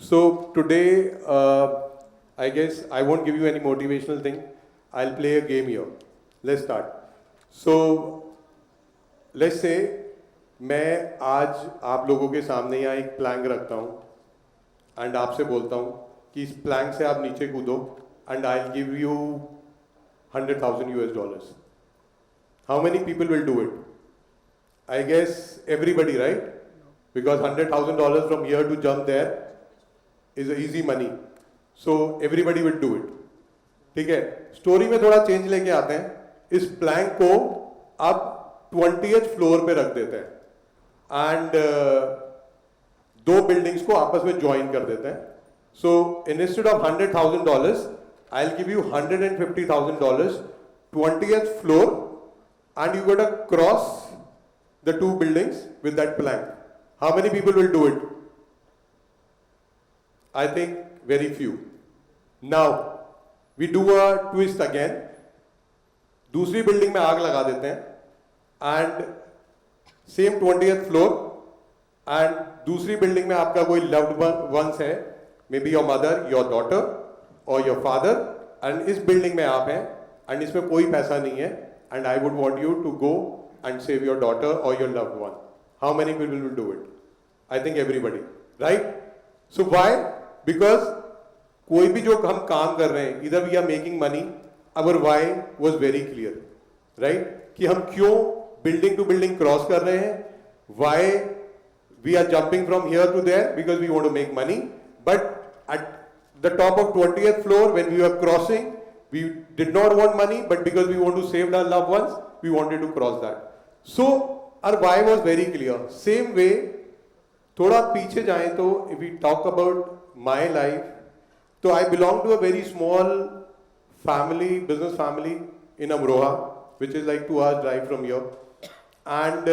So today, I guess I won't give you any motivational thing. I'll play a game here. Let's start. So let's say मैं आज आप लोगों के सामने यहाँ एक प्लैंक रखता हूँ एंड आपसे बोलता हूँ कि इस प्लैंक से आप नीचे कूदो and I give you 100,000 US dollars. How many people will do it? I guess everybody, right? Because $100,000 from here to jump there is easy money. So everybody will do it. ठीक है, story में थोड़ा change लेके आते हैं. इस Planck को आप 20th फ्लोर पे रख देते हैं एंड दो बिल्डिंग्स को आपस में ज्वाइन कर देते हैं. So instead of $100,000 I will give you $150,000, 20th floor, and you got to cross the two buildings with that plank. How many people will do it? I think very few. Now we do a twist again. दूसरी building में आग लगा देते हैं and same 20th floor and दूसरी building में आपका कोई लव्ड वंस है, may be your mother, your daughter और योर फादर, एंड इस बिल्डिंग में आप हैं एंड इसमें कोई पैसा नहीं है and I would want you to go and save your daughter or your loved one. How many people will do it? I think everybody, right? So why? Because कोई भी जो हम काम कर रहे हैं, either we are making money, our why was very clear, right? कि हम क्यों building to building cross कर रहे हैं? Why we are jumping from here to there? Because we want to make money. But at the top of 20th floor, when we were crossing, we did not want money, but because we want to save our loved ones, we wanted to cross that. So our why was very clear. Same way, थोड़ा पीछे जाएं तो if we talk about my life, तो I belong to a very small family, business family in Amroha, which is like 2 hours drive from here. And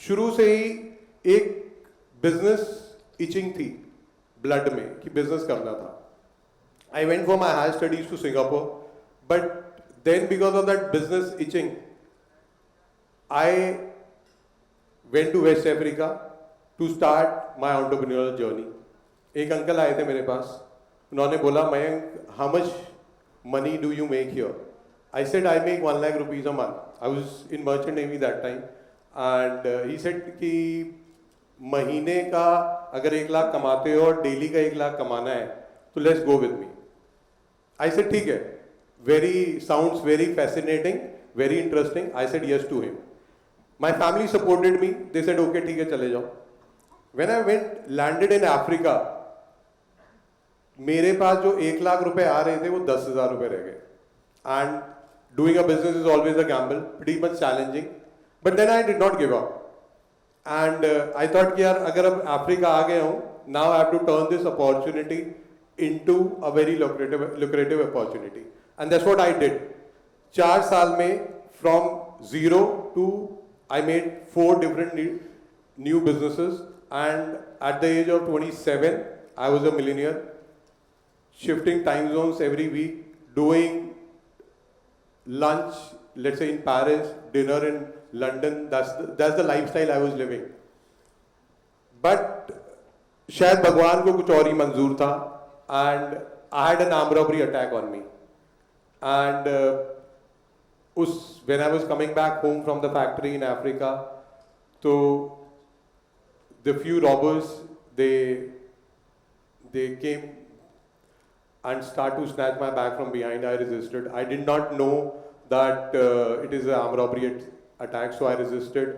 शुरू से ही एक business itching थी blood में कि business करना था. I went for my higher studies to Singapore, but then because of that business itching, I went to West Africa to start my entrepreneurial journey. एक uncle आए थे मेरे पास, उन्होंने बोला, Mayank, how much money do you make here? I said I make 1 lakh rupees a month. I was in merchant navy that time, and he said कि महीने का अगर 1 लाख कमाते हो और डेली का 1 लाख कमाना है तो let's go with me. I said ठीक है, sounds very fascinating, very interesting. I said yes to him. My family supported me. They said, okay, ठीक है, चले जाओ. When I landed in Africa, मेरे पास जो 1 लाख रुपए आ रहे थे वो 10,000 रुपए रह गए. And doing a business is always a gamble, pretty much challenging. But then I did not give up. And I thought कि यार अगर अब अफ्रीका आ गया हूँ, now I have to turn this opportunity into a very lucrative opportunity. And that's what I did. 4 साल में from zero to I made 4 different new businesses, and at the age of 27, I was a millionaire, shifting time zones every week, doing lunch, let's say in Paris, dinner in London. That's the lifestyle I was living. But शायद भगवान को कुछ और ही मंजूर था, and I had an armed robbery attack on me, and when I was coming back home from the factory in Africa, so the few robbers, they came and start to snatch my bag from behind. I resisted. I did not know that it is an armed robbery attack, so I resisted.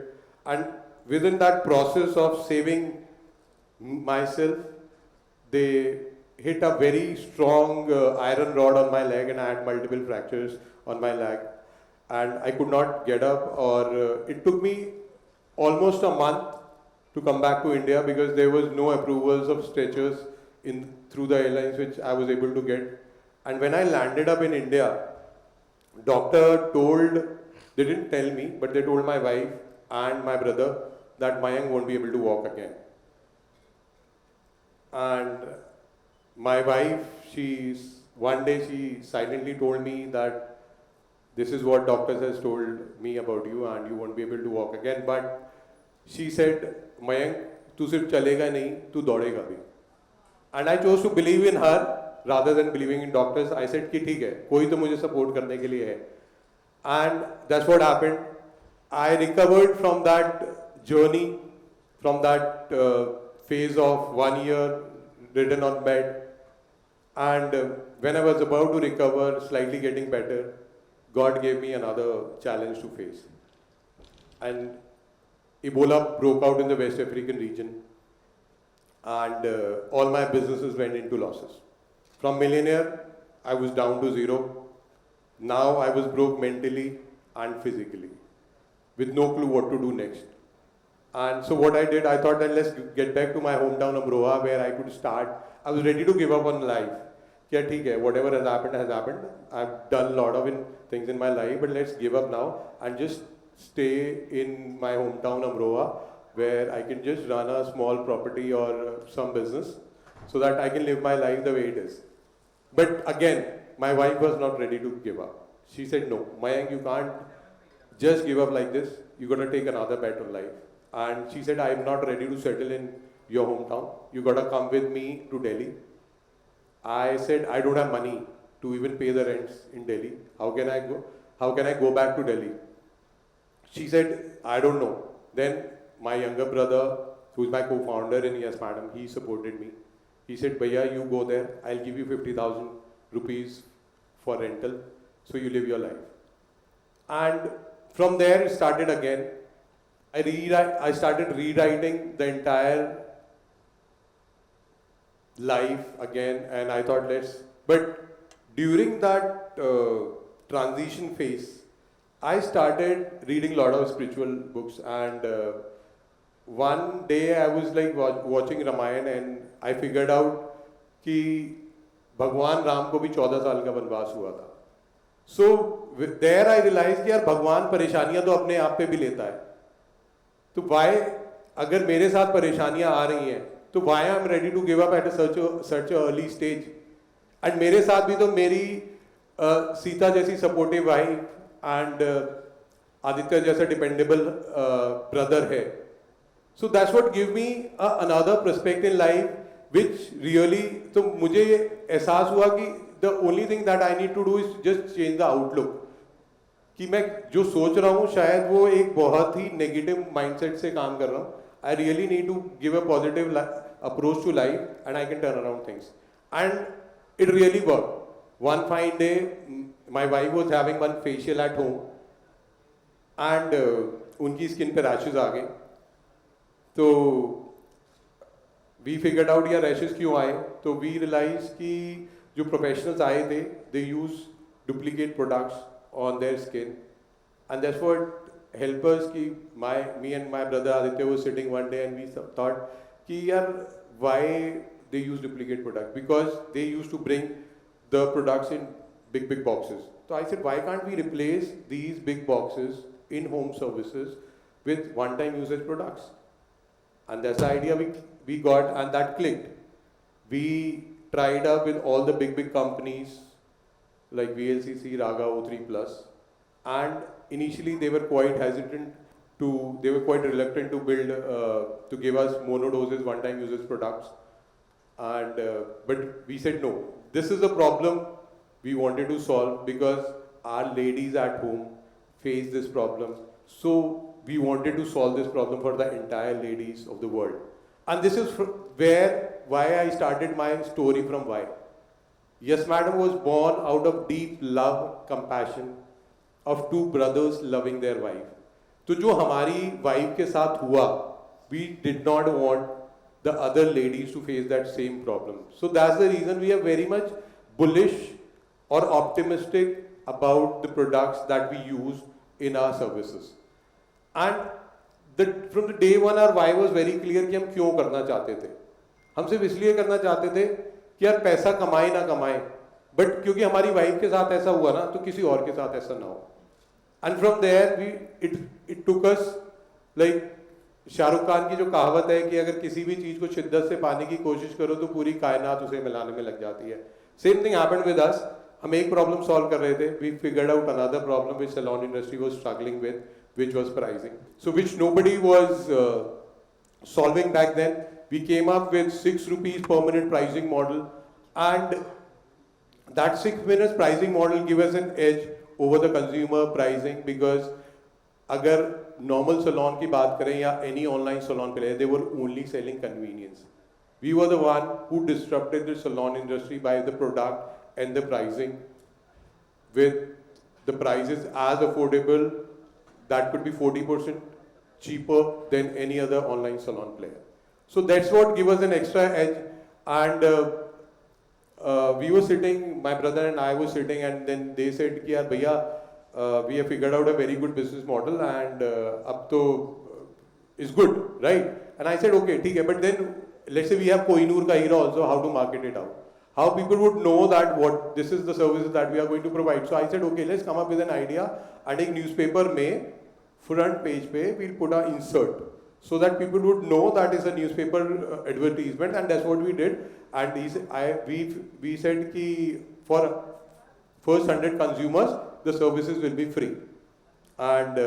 And within that process of saving myself, they hit a very strong iron rod on my leg, and I had multiple fractures on my leg. And I could not get up, or it took me almost a month to come back to India because there was no approvals of stretchers through the airlines which I was able to get. And when I landed up in India, doctor they didn't tell me, but they told my wife and my brother that Mayank won't be able to walk again. And my wife, one day she silently told me that this is what doctors has told me about you and you won't be able to walk again. But she said, Mayank, तू सिर्फ चलेगा नहीं, तू दौड़ेगा भी. And I chose to believe in her rather than believing in doctors. I said कि ठीक है, कोई तो मुझे support करने के लिए है. And that's what happened. I recovered from that journey, from that phase of 1 year ridden on bed. And when I was about to recover, slightly getting better, God gave me another challenge to face. And Ebola broke out in the West African region, and all my businesses went into losses. From millionaire, I was down to zero. Now I was broke mentally and physically, with no clue what to do next. And so what I did, I thought that let's get back to my hometown Amroha, where I could start. I was ready to give up on life. Yeah, ठीक है, whatever has happened has happened. I've done a lot of things in my life, but let's give up now and just stay in my hometown Amroha, where I can just run a small property or some business, so that I can live my life the way it is. But again, my wife was not ready to give up. She said, no, Mayank, you can't just give up like this. You got to take another bet on life. And she said, I'm not ready to settle in your hometown. You got to come with me to Delhi. I said, I don't have money to even pay the rents in Delhi. How can I go? How can I go back to Delhi? She said, I don't know. Then my younger brother, who's my co-founder in Yes Madam, he supported me. He said, Bhaiya, you go there. I'll give you 50,000 rupees for rental, so you live your life. And from there, it started again. I started rewriting the entire life again, and I thought but during that transition phase, I started reading a lot of spiritual books, and one day I was like watching Ramayana, and I figured out कि भगवान राम को भी 14 साल का वनवास हुआ था. So there I realized कि यार भगवान परेशानियां तो अपने आप पे भी लेता है. तो why अगर मेरे साथ परेशानियां आ रही हैं, तो why I'm ready to give up at such a early stage? And मेरे साथ भी तो मेरी सीता जैसी supportive wife and आदित्य जैसा dependable brother है. So that's what give me another perspective in life, which really तो मुझे एहसास हुआ कि the only thing that I need to do is just change the outlook. कि मैं जो सोच रहा हूँ शायद वो एक बहुत ही negative mindset से काम कर रहा हूँ. I really need to give a positive approach to life, and I can turn around things. And it really worked. One fine day, my wife was having one facial at home, and उनकी skin पे rashes आ गए. तो we figured out ये rashes क्यों आए. तो we realized कि जो professionals आए थे, they use duplicate products on their skin, and that's what helped us. कि me and my brother Aditya was sitting one day, and we thought कि यार why they use duplicate product, because they used to bring the products in big boxes. So I said, why can't we replace these big boxes in home services with one-time usage products? And that's the idea we got, and that clicked. We tried up with all the big companies like VLCC, Raga, O3 Plus, and initially they were quite hesitant they were quite reluctant to build, to give us monodoses, one-time usage products. And but we said no, this is a problem we wanted to solve, because our ladies at home face this problem. So we wanted to solve this problem for the entire ladies of the world. And this is why I started my story from why. Yes Madam was born out of deep love, compassion of two brothers loving their wife. तो जो हमारी wife के साथ हुआ, we did not want the other ladies to face that same problem. So that's the reason we are very much bullish or optimistic about the products that we use in our services. And from the day one, our why was very clear कि हम क्यों करना चाहते थे. हम सिर्फ इसलिए करना चाहते थे कि यार पैसा कमाए ना कमाए, बट क्योंकि हमारी वाइफ के साथ ऐसा हुआ ना, तो किसी और के साथ ऐसा ना हो. And from there, it took us, like Shahrukh Khan की जो कहावत है कि अगर किसी भी चीज को शिद्दत से पाने की कोशिश करो तो पूरी कायनात उसे मिलाने में लग जाती है. Same thing happened with us. हम एक प्रॉब्लम सॉल्व कर रहे थे. We figured out another problem which salon industry was struggling with, which was pricing. So which nobody was solving back then. We came up with 6 rupees per minute pricing model, and that 6 minutes pricing model give us an edge over the consumer pricing, because अगर normal salon की बात करें या any online salon पे ले, they were only selling convenience. We were the one who disrupted the salon industry by the product and the pricing, with the prices as affordable that could be 40% cheaper than any other online salon player. So that's what gave us an extra edge. And we were sitting, my brother and I were sitting, and then they said, "Ki yaar, bhaiya, we have figured out a very good business model, and ab to is good, right?" And I said, "Okay, theek hai, but then let's say we have Kohinoor ka Hira also, how to market it out? How people would know that what this is the services that we are going to provide?" So I said, "Okay, let's come up with an idea, and a newspaper mein front page pe we'll put an insert, so that people would know that is a newspaper advertisement," and that's what we did. And we said ki for first 100 consumers, the services will be free. And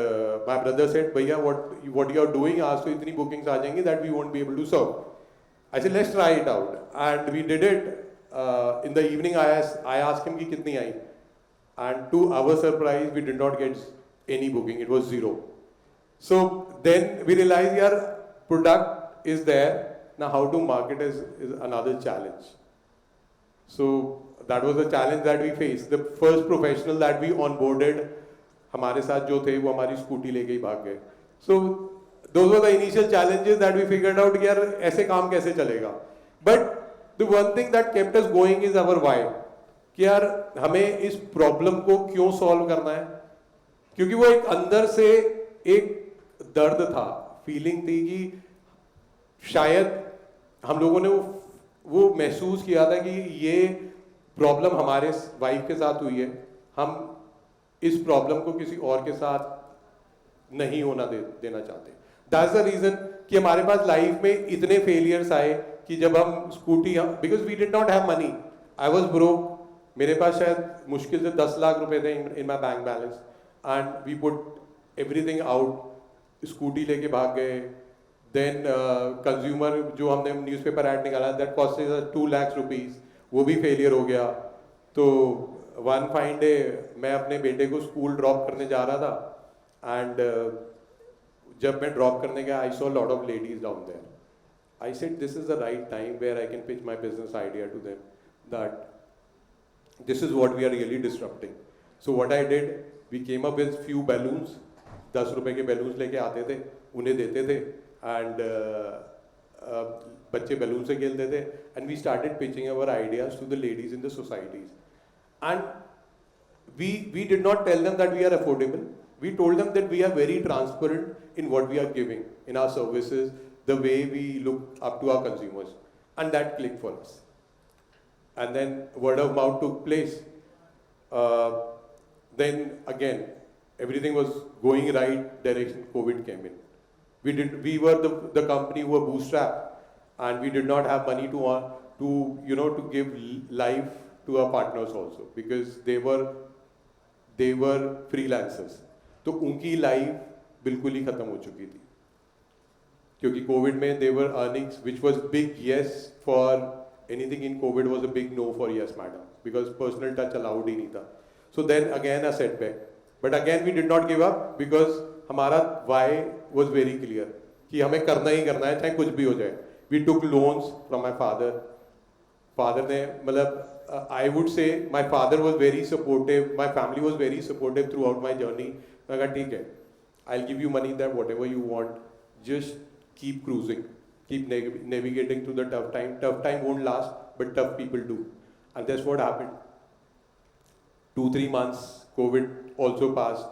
my brother said, "Bhaiya, what you are doing, aaj to itni bookings aa jayenge that we won't be able to serve." I said, "Let's try it out," and we did it. In the evening, I asked him ki kitni aayi, and to our surprise, we did not get any booking. It was 0. So then we realized, yaar, product is there. Now how to market is another challenge. So that was the challenge that we faced. The first professional that we onboarded, हमारे साथ जो थे वो हमारी scooty लेके ही भाग गए. So those were the initial challenges that we figured out, यार ऐसे काम कैसे चलेगा. But the one thing that kept us going is our why. कि यार हमें इस प्रॉब्लम को क्यों सॉल्व करना है, क्योंकि वो एक अंदर से एक दर्द था, फीलिंग थी कि शायद हम लोगों ने वो महसूस किया था कि ये प्रॉब्लम हमारे वाइफ के साथ हुई है, हम इस प्रॉब्लम को किसी और के साथ नहीं होना देना चाहते. दैट्स द रीजन कि हमारे पास लाइफ में इतने फेलियर्स आए कि जब हम scooty, because we did not have money, I was broke, मेरे पास शायद मुश्किल से 10 लाख रुपए थे in my bank balance, and we put everything out, scooty लेके भाग गए. देन कंज्यूमर जो हमने न्यूज़पेपर ऐड निकाला, दैट कॉस्ट 2 लाख रुपीज़, वो भी फेलियर हो गया. तो वन फाइन डे मैं अपने बेटे को स्कूल ड्रॉप करने जा रहा था, एंड जब मैं ड्रॉप करने गया, I saw lot of ladies down there. I said this is the right time where I can pitch my business idea to them, that this is what we are really disrupting. So what I did, we came up with few balloons, 10 रुपए के balloons लेके आते थे, उन्हें देते थे, and बच्चे balloon से खेलते थे, and we started pitching our ideas to the ladies in the societies. And we did not tell them that we are affordable. We told them that we are very transparent in what we are giving in our services, the way we look up to our consumers, and that clicked for us. And then word of mouth took place. Then again, everything was going right direction. COVID came in. We were the company who were bootstrapped, and we did not have money to give life to our partners also, because they were freelancers. तो उनकी life बिल्कुल ही खत्म हो चुकी थी, क्योंकि Covid में they were earning, which was big yes for anything in COVID was a big no for yes madam, because personal touch allowed ही नहीं था. So then again a setback, but again we did not give up, because हमारा why was very clear कि हमें करना ही करना है, चाहे कुछ भी हो जाए. We took loans from my father. Father ने मतलब I would say my father was very supportive. My family was very supportive throughout my journey. मैं कहा ठीक है, I'll give you money that whatever you want, just keep cruising, keep navigating through the tough time. Tough time won't last, but tough people do, and that's what happened. 2-3 months, COVID also passed,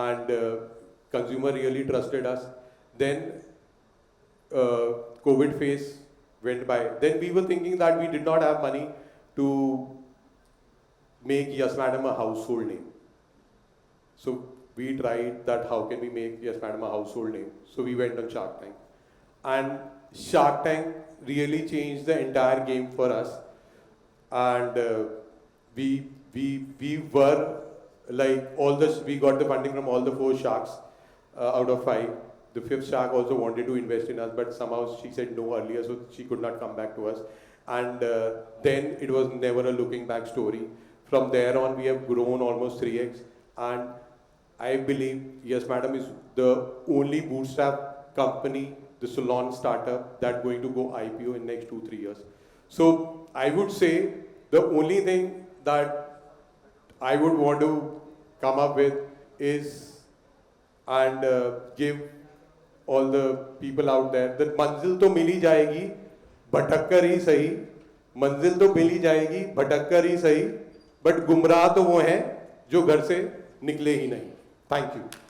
and consumer really trusted us. Then COVID phase went by. Then we were thinking that we did not have money to make Yes Madam a household name. So we tried that how can we make Yes Madam a household name. So we went on Shark Tank. And Shark Tank really changed the entire game for us. And we were like we got the funding from all the 4 sharks out of 5. the fifth shark also wanted to invest in us, but somehow she said no earlier, so she could not come back to us. And then it was never a looking back story. From there on, we have grown almost 3x. And I believe Yes Madam is the only bootstrap company, the salon startup, that going to go IPO in next 2-3 years. So I would say the only thing that I would want to come up with is and give all the people out there that मंजिल तो मिल ही जाएगी, भटक कर ही सही, मंजिल तो मिल ही जाएगी, भटक कर ही सही, बट गुमराह तो वो हैं जो घर से निकले ही नहीं. Thank you.